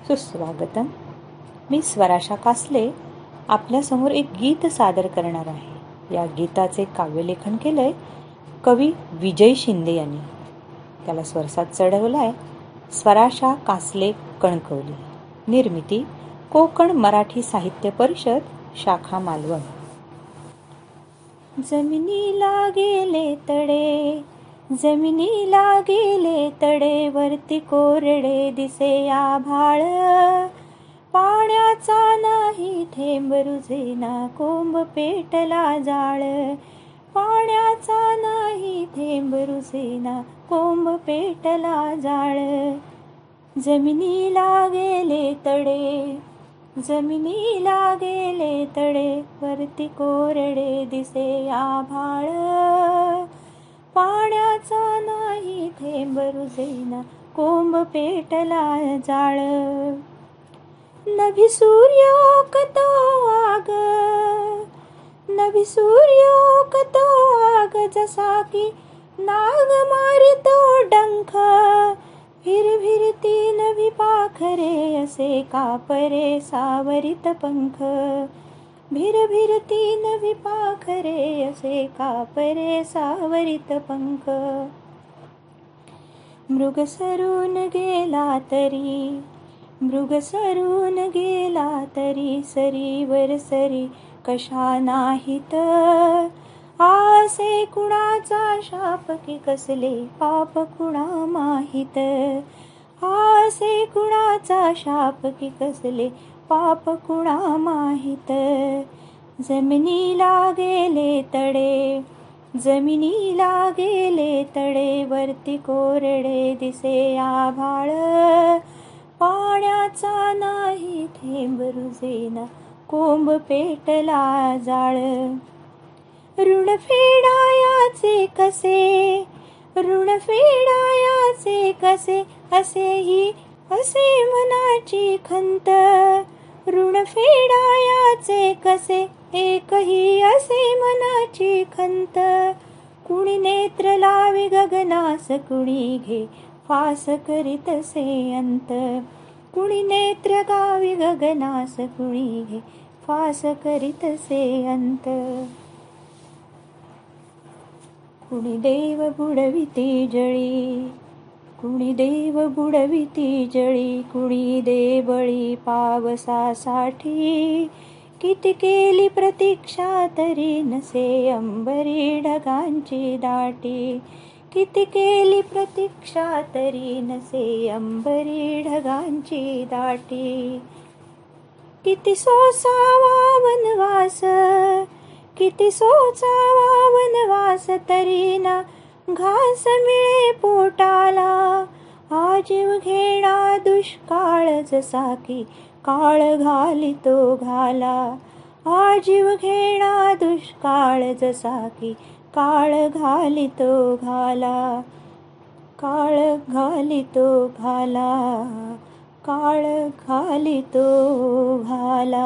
सुस्वागतम. मी स्वराशा कासले आपल्यासमोर एक गीत सादर करणार आहे. या गीताचे काव्यलेखन केलंय कवी विजय शिंदे यांनी. त्याला स्वरसात चढवलाय स्वराशा कासले कणकवली. निर्मिती कोकण मराठी साहित्य परिषद, शाखा मालवण. जमिनीला गेले तडे, जमिनीला गेले तडे, वरती कोरडे दिसे आभाळ. पाण्याचा नाही थेंब रुजेना, कोंब पेटला जाळ. पाण्याचा नाही थेंब रुजेना, कोंब पेटला जाळ. जमिनीला गेले तडे, जमिनीला गेले तडे, वरती कोरडे दिसे आभाळ. पाण्याचा नाही थेंब रुजेना, कोंब पेटला जाळ. नभी सूर्योकतो आग, नभी सूर्योकतो आग, जसा की नाग मारितो डंख. भिरभिरती नभी पाखरे, असे कापरे सावरित पंख. भिरभिरती नभी पाखरे, असे कापरे सावरित पंख. मृग सरून गेला तरी, मृग सरून गेला तरी, सरीवर सरी कशा नाहीत. आसे कुणाचा शाप की कसले पाप कुणा माहित. आसे कुणाचा शाप की कसले पाप कुणा माहित. जमिनीला गेले तडे, जमिनीला गेले तडे, वरती कोरडे दिसे आभाळ. पाण्याचा नाही थेंब रुजेना, कोंब पेटला जाळ. ऋण फेडायाचे कसे, ऋण फेडायाचे कसे, असेही असे मनाची खंत. ऋण फेडायाचे कसे, एकही असे मनाची खंत. कुणी नेत्र लावी गगनास, कुणी घे फास करीतसे अंत. कुणी नेत्र गावी गगनास, कुणी घे फास करीतसे अंत. कुणी देव बुडविती जळी, कुणी देव बुडविती जळी, कुणी दे बळी पावसासाठी. किती केली प्रतीक्षा तरी नसे अंबरी ढगांची दाटी. किती केली प्रतीक्षा तरी नसे अंबरी ढगांची दाटी. किती सोसावा वनवास, किती सोसावा वनवास, तरी ना घास मिळे पोटाला. हा जीव घेणा दुष्काळ, जसा की काळ घालितो घाला. हा जीव घेणा दुष्काळ, जसा की काळ घालितो घाला. काळ घालितो घाला, काळ घालितो घाला.